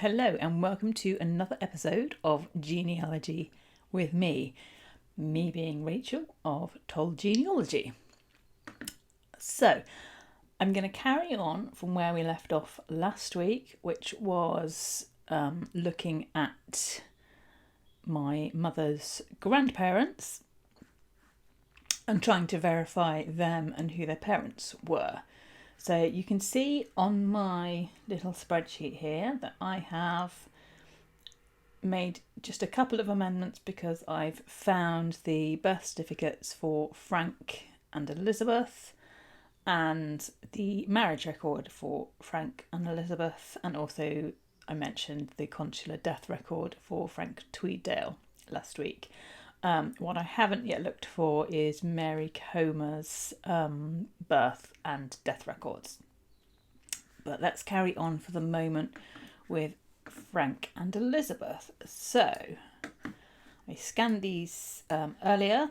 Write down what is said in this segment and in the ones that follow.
Hello and welcome to another episode of Genealogy with me being Rachel of Told Genealogy. So, I'm going to carry on from where we left off last week, which was looking at my mother's grandparents and trying to verify them and who their parents were. So you can see on my little spreadsheet here that I have made just a couple of amendments because I've found the birth certificates for Frank and Elizabeth and the marriage record for Frank and Elizabeth, and also I mentioned the consular death record for Frank Tweeddale last week. What I haven't yet looked for is Mary Comer's birth and death records. But let's carry on for the moment with Frank and Elizabeth. So I scanned these earlier.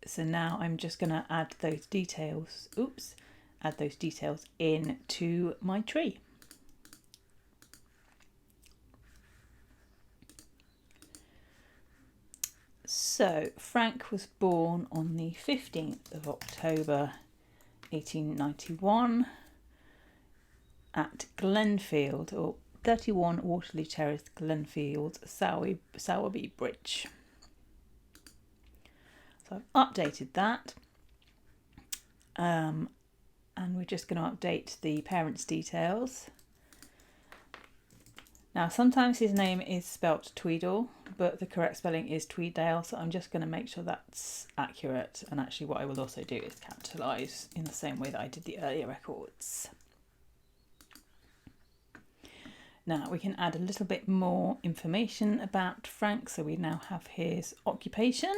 So now I'm just going to add those details. Add those details into my tree. So, Frank was born on the 15th of October 1891 at Glenfield, or 31 Waterloo Terrace, Glenfield, Sowerby Bridge. So I've updated that. And we're just going to update the parents' details. Now, sometimes his name is spelt Tweedle, but the correct spelling is Tweeddale, so I'm just going to make sure that's accurate. And actually what I will also do is capitalise in the same way that I did the earlier records. Now, we can add a little bit more information about Frank, so we now have his occupation,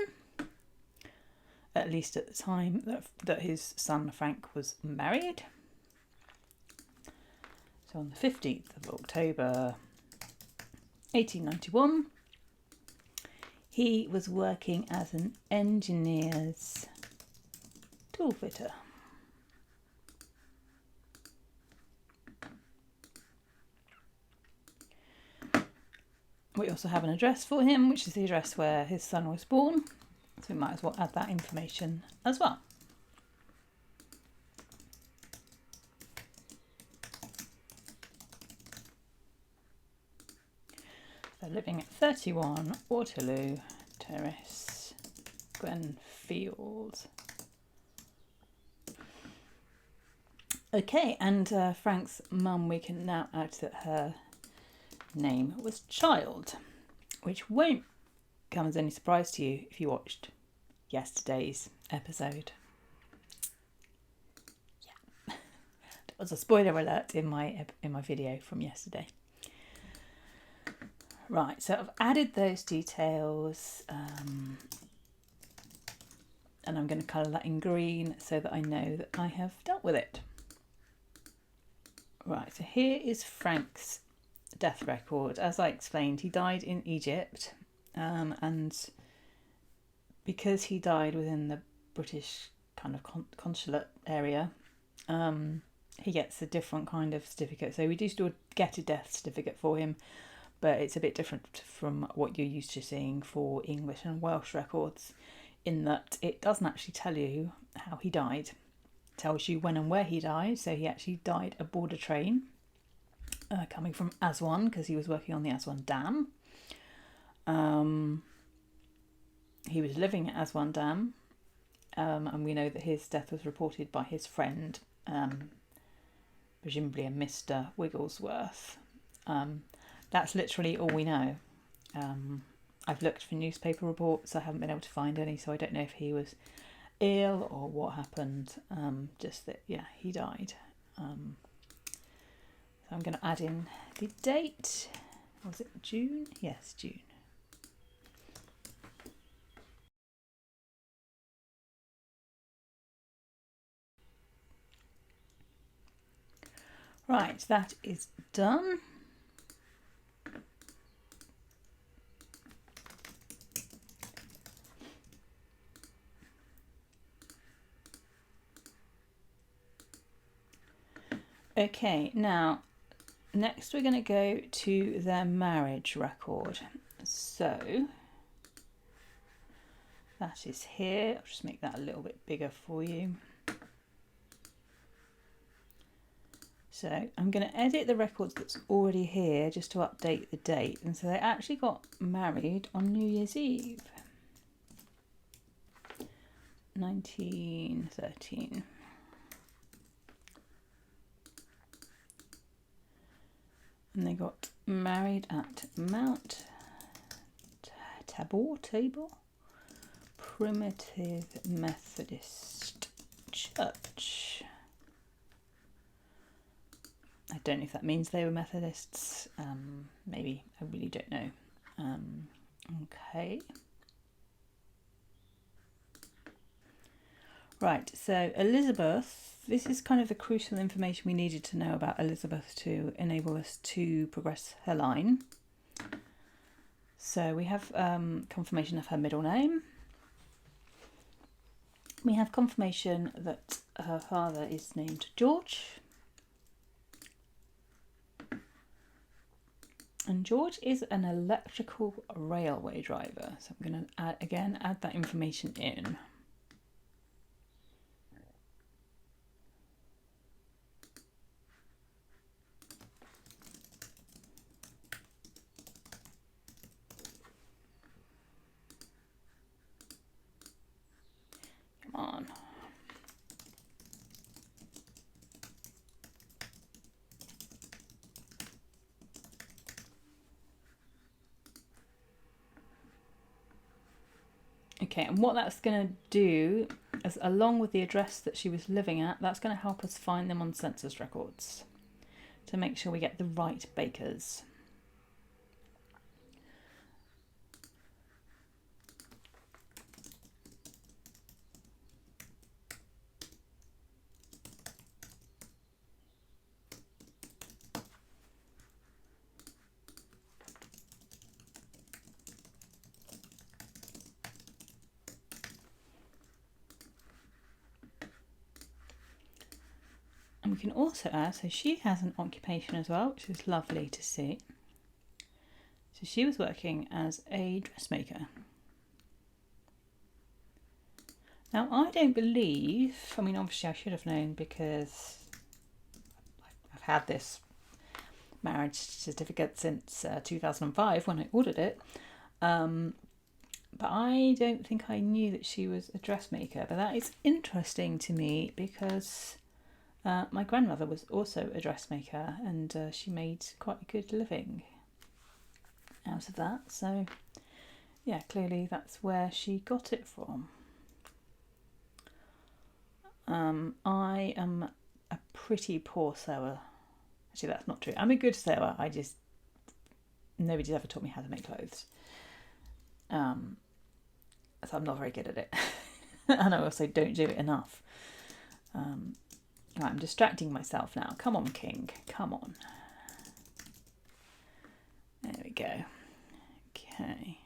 at least at the time that his son Frank was married. So on the 15th of October 1891, he was working as an engineer's tool fitter. We also have an address for him, which is the address where his son was born, so we might as well add that information as well. So living at 31 Waterloo Terrace, Glenfield. Okay, and Frank's mum, we can now add that her name was Child, which won't come as any surprise to you if you watched yesterday's episode. Yeah, that was a spoiler alert in my video from yesterday. Right, so I've added those details and I'm going to colour that in green so that I know that I have dealt with it. Right, so here is Frank's death record. As I explained, he died in Egypt, and because he died within the British kind of consulate area, he gets a different kind of certificate. So we do still get a death certificate for him, but it's a bit different from what you're used to seeing for English and Welsh records, in that it doesn't actually tell you how he died. It tells you when and where he died. So he actually died aboard a train coming from Aswan, because he was working on the Aswan Dam. He was living at Aswan Dam, and we know that his death was reported by his friend, presumably a Mr. Wigglesworth. That's literally all we know. I've looked for newspaper reports. I haven't been able to find any, so I don't know if he was ill or what happened. Just that, yeah, he died. So I'm going to add in the date. Was it June? Yes, June. Right, that is done. Okay, now next we're going to go to their marriage record. So that is here. I'll just make that a little bit bigger for you. So I'm going to edit the records that's already here just to update the date. And so they actually got married on New Year's Eve, 1913. And they got married at Mount Tabor, Primitive Methodist Church. I don't know if that means they were Methodists. Maybe, I really don't know. Okay. Right, so Elizabeth, this is kind of the crucial information we needed to know about Elizabeth to enable us to progress her line. So we have confirmation of her middle name. We have confirmation that her father is named George. And George is an electrical railway driver. So I'm going to add that information in. Come on. Okay, and what that's going to do is, along with the address that she was living at, that's going to help us find them on census records to make sure we get the right bakers. And we can also add, so she has an occupation as well, which is lovely to see. So she was working as a dressmaker. Now, I don't believe, I mean, obviously I should have known because I've had this marriage certificate since 2005 when I ordered it. But I don't think I knew that she was a dressmaker. But that is interesting to me because my grandmother was also a dressmaker and she made quite a good living out of that. So, yeah, clearly that's where she got it from. I am a pretty poor sewer. Actually, that's not true. I'm a good sewer. Nobody's ever taught me how to make clothes. So I'm not very good at it. And I also don't do it enough. Right, I'm distracting myself now. Come on, King. Come on. There we go. Okay.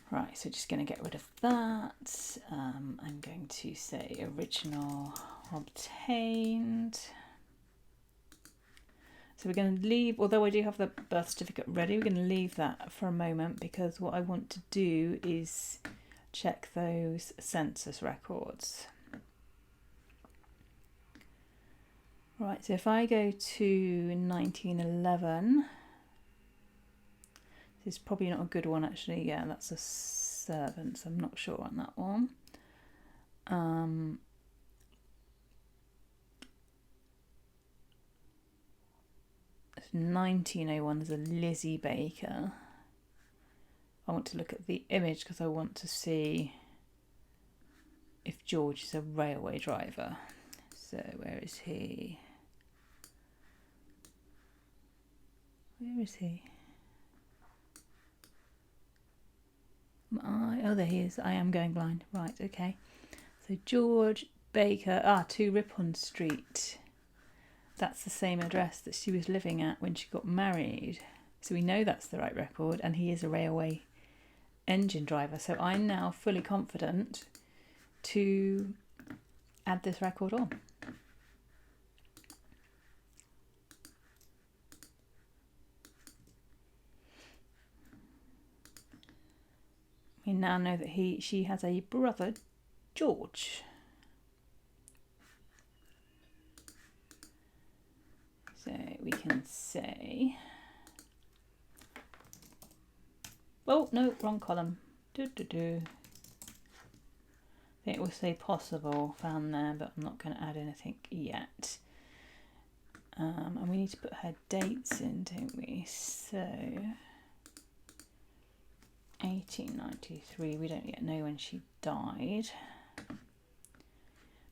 Right, so just going to get rid of that. I'm going to say original obtained. So we're going to leave, although I do have the birth certificate ready, we're going to leave that for a moment because what I want to do is check those census records. Right, so if I go to 1911, this is probably not a good one actually. Yeah, that's a servant, so I'm not sure on that one. 1901 is a Lizzie Baker. I want to look at the image because I want to see if George is a railway driver. So where is he? Where is he? Oh, there he is. I am going blind. Right, okay. So George Baker, 2 Ripon Street. That's the same address that she was living at when she got married. So we know that's the right record, and he is a railway engine driver. So I'm now fully confident to add this record on. we now know that she has a brother, George. So we can say, oh no, wrong column. I think it will say possible, found there, but I'm not going to add anything yet. And we need to put her dates in, don't we? So 1893, we don't yet know when she died.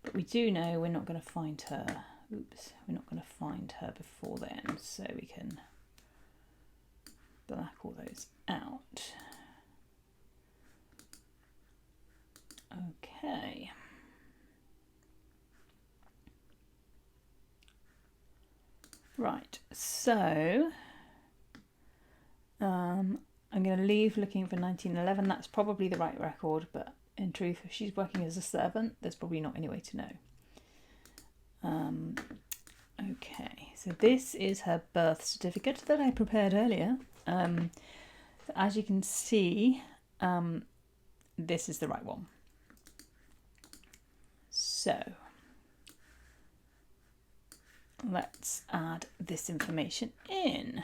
But we do know we're not going to find her. Oops, we're not going to find her before then, so we can black all those out. Okay. Right, so I'm going to leave looking for 1911. That's probably the right record, but in truth, if she's working as a servant, there's probably not any way to know. Okay, so this is her birth certificate that I prepared earlier. As you can see, this is the right one. So let's add this information in.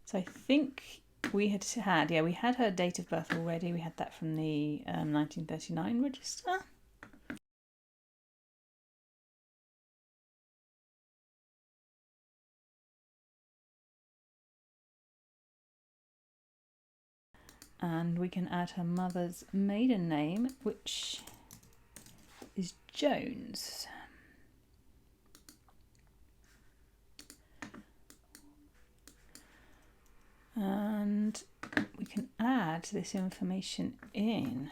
So I think we had her date of birth already. We had that from the 1939 register. And we can add her mother's maiden name, which is Jones. And we can add this information in.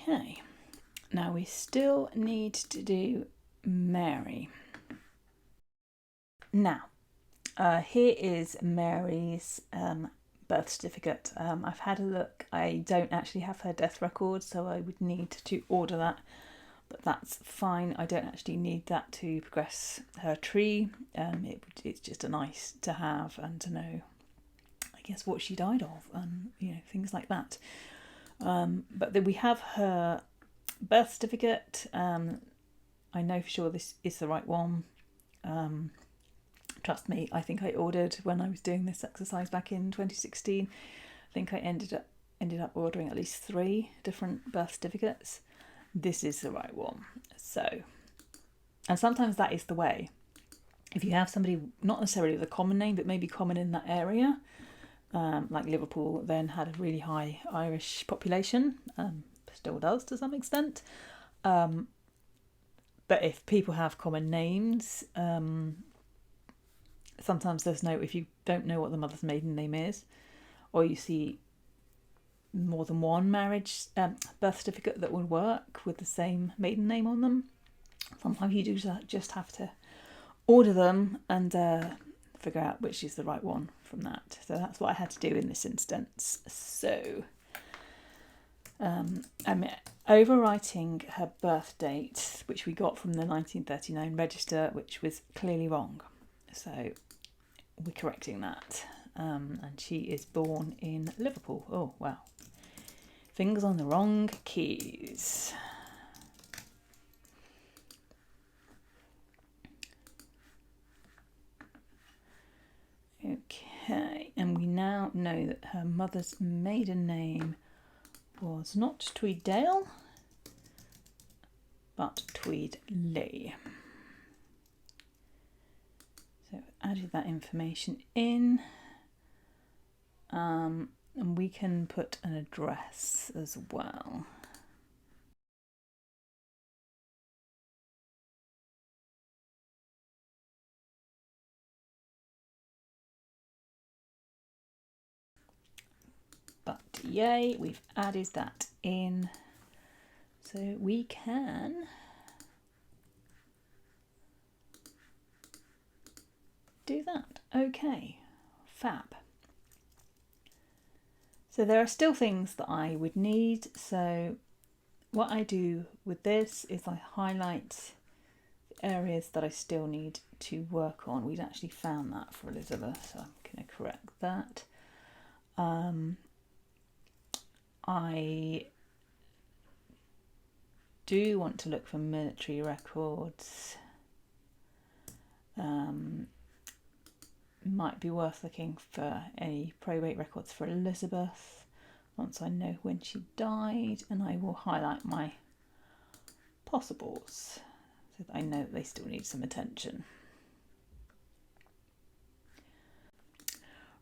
Okay, now we still need to do Mary. Now, here is Mary's birth certificate. I've had a look. I don't actually have her death record, so I would need to order that, but that's fine. I don't actually need that to progress her tree. It's just a nice to have and to know, I guess, what she died of and things like that. But then we have her birth certificate. I know for sure this is the right one. Trust me, I think I ordered when I was doing this exercise back in 2016. I think I ended up ordering at least 3 different birth certificates. This is the right one. So, and sometimes that is the way. If you have somebody not necessarily with a common name, but maybe common in that area, like Liverpool then had a really high Irish population, still does to some extent. But if people have common names, sometimes if you don't know what the mother's maiden name is, or you see more than one marriage birth certificate that would work with the same maiden name on them, sometimes you do just have to order them and figure out which is the right one from that. So that's what I had to do in this instance. So I'm overwriting her birth date, which we got from the 1939 register, which was clearly wrong. So we're correcting that. And she is born in Liverpool. Oh, wow. Fingers on the wrong keys. Okay, and we now know that her mother's maiden name was not Tweeddale, but Tweedley. So added that information in, and we can put an address as well. But yay, we've added that in, so we can do that. Okay, fab. So there are still things that I would need. So what I do with this is I highlight the areas that I still need to work on. We'd actually found that for Elizabeth, so I'm going to correct that. I do want to look for military records. Might be worth looking for any probate records for Elizabeth once I know when she died, and I will highlight my possibles so that I know that they still need some attention.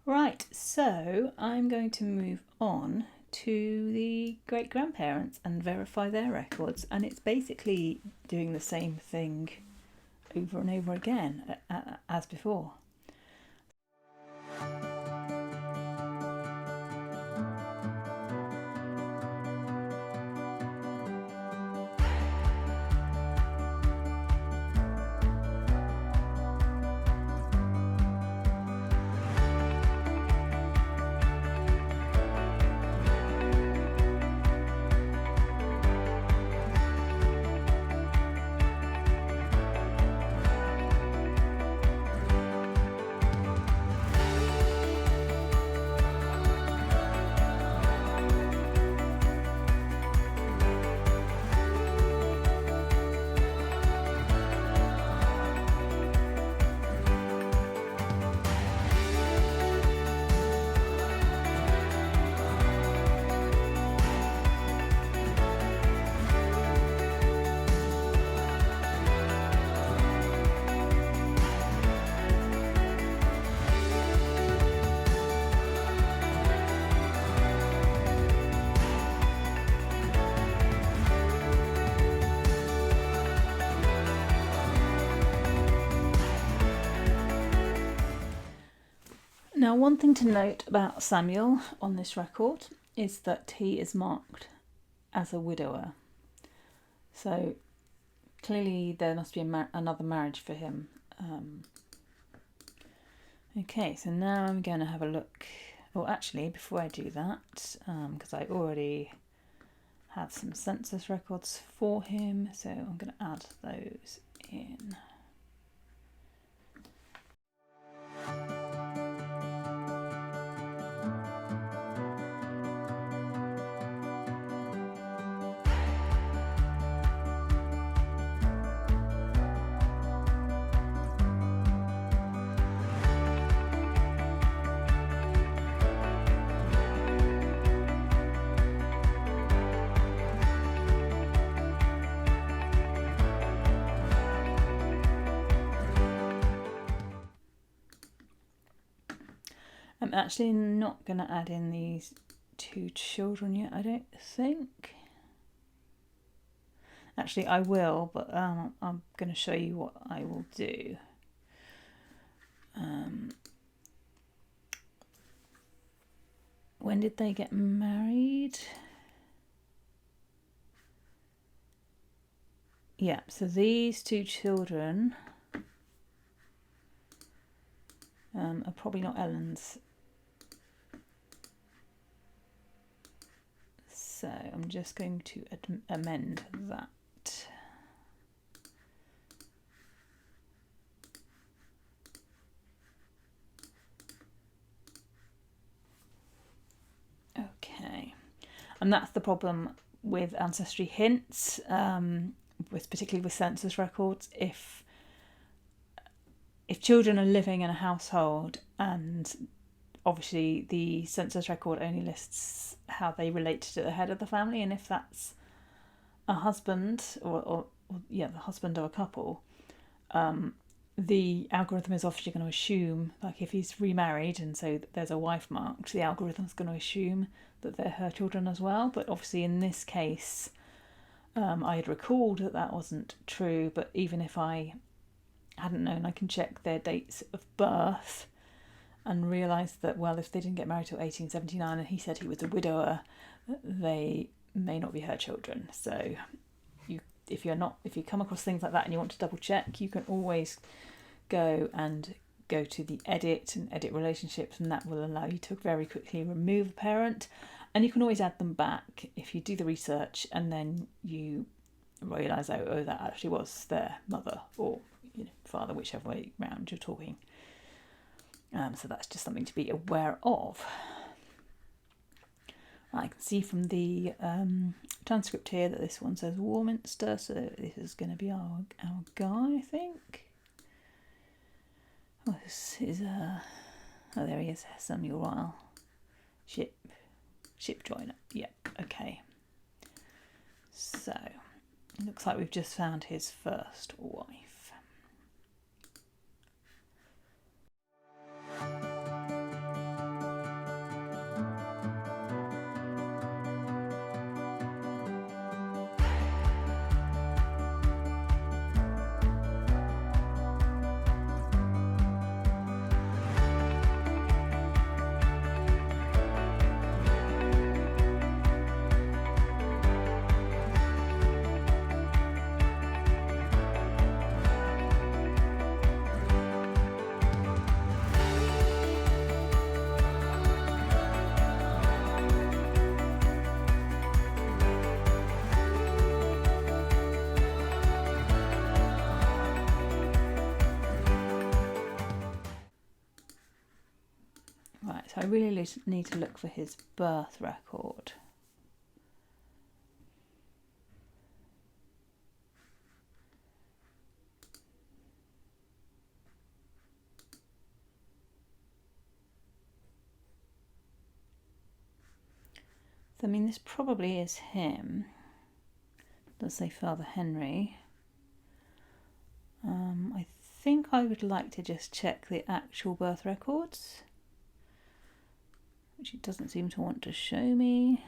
Right, so I'm going to move on to the great-grandparents and verify their records, and it's basically doing the same thing over and over again as before. Now, one thing to note about Samuel on this record is that he is marked as a widower. So clearly there must be another marriage for him. Okay, so now I'm going to have a look. Well, actually, before I do that, because I already have some census records for him, so I'm going to add those in. I'm actually not going to add in these two children yet, I don't think. Actually, I will, but I'm going to show you what I will do. When did they get married? Yeah, so these two children are probably not Ellen's. So I'm just going to amend that. Okay, and that's the problem with ancestry hints, particularly with census records. If children are living in a household and obviously the census record only lists how they relate to the head of the family, and if that's a husband or the husband of a couple, the algorithm is obviously going to assume, like if he's remarried and so there's a wife marked, the algorithm is going to assume that they're her children as well. But obviously in this case, I had recalled that wasn't true, but even if I hadn't known, I can check their dates of birth and realise that, well, if they didn't get married till 1879 and he said he was a widower, they may not be her children. So if you come across things like that and you want to double check, you can always go and go to the edit and edit relationships, and that will allow you to very quickly remove a parent. And you can always add them back if you do the research and then you realise, oh, that actually was their mother or father, whichever way round you're talking. So that's just something to be aware of. I can see from the transcript here that this one says Warminster, so this is going to be our guy, I think. Oh, this is oh, there he is, Samuel Ryle. Ship joiner. Yep, okay. So, it looks like we've just found his first wife. Right, so I really need to look for his birth record. So, I mean, this probably is him. It does say Father Henry. I think I would like to just check the actual birth records, which it doesn't seem to want to show me.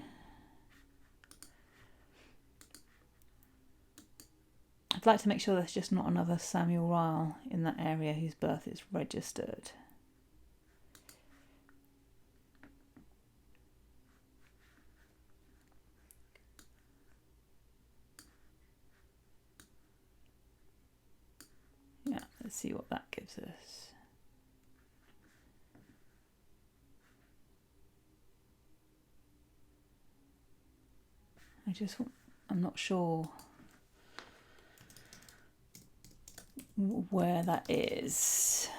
I'd like to make sure there's just not another Samuel Ryle in that area whose birth is registered. Yeah, let's see what that gives us. I'm not sure where that is.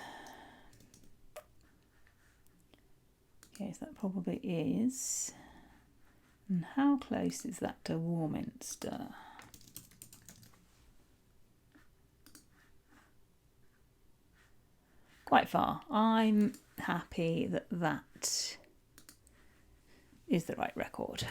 Okay, so that probably is. And how close is that to Warminster? Quite far. I'm happy that that is the right record.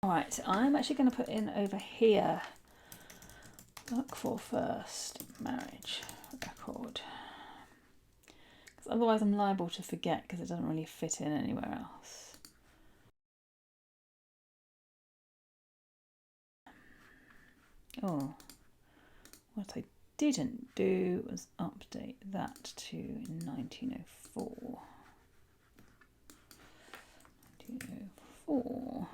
Right, I'm actually going to put in over here, look for first marriage record. Because otherwise I'm liable to forget because it doesn't really fit in anywhere else. Oh, what I didn't do was update that to 1904. 1904.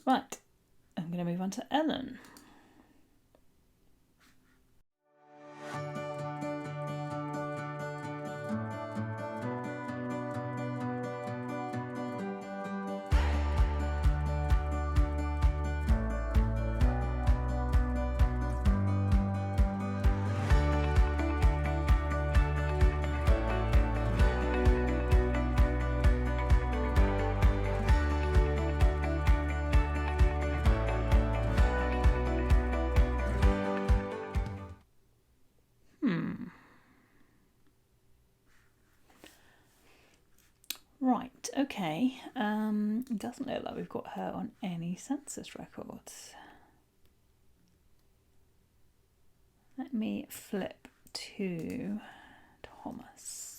Right, I'm going to move on to Ellen. Right, okay. It doesn't look like we've got her on any census records. Let me flip to Thomas.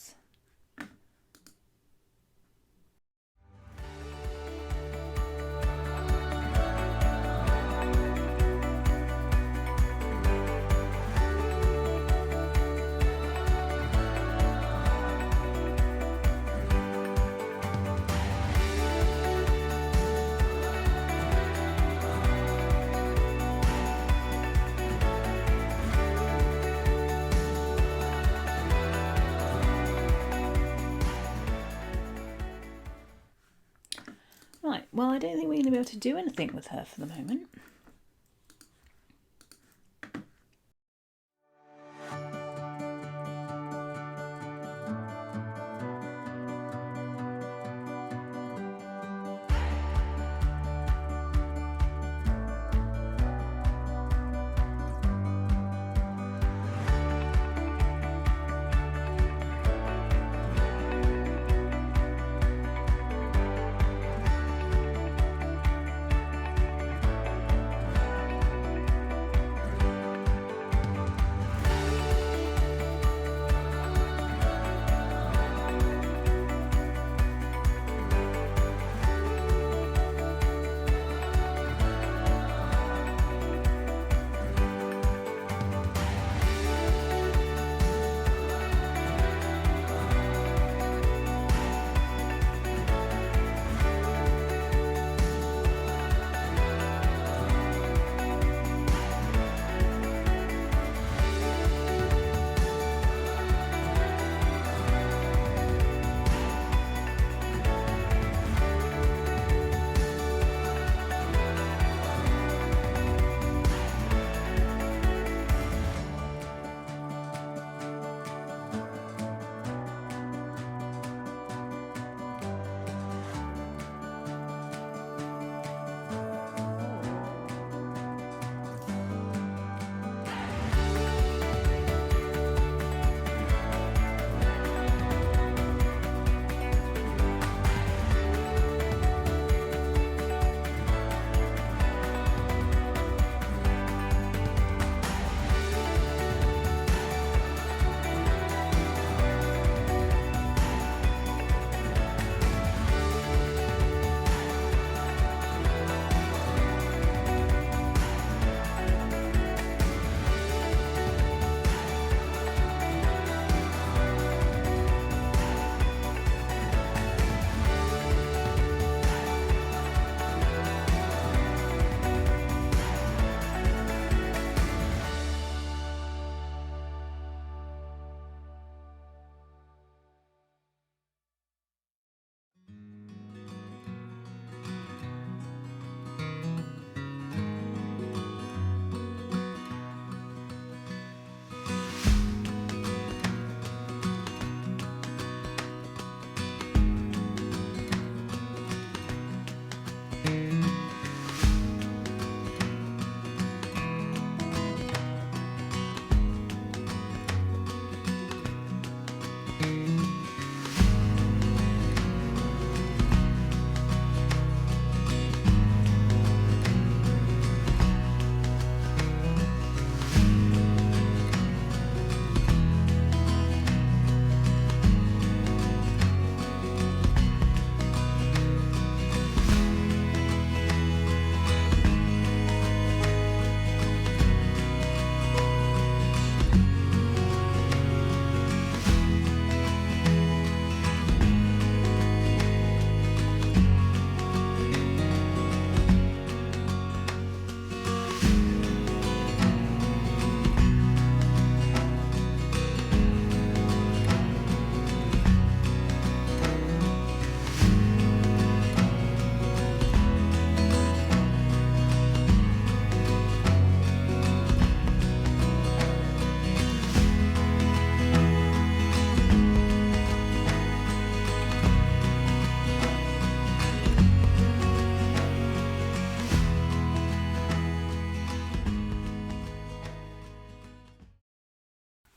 Right, well, I don't think we're going to be able to do anything with her for the moment.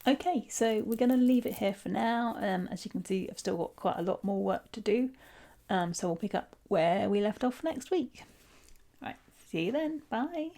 Okay, so we're going to leave it here for now. As you can see, I've still got quite a lot more work to do. So we'll pick up where we left off next week. Right, see you then. Bye.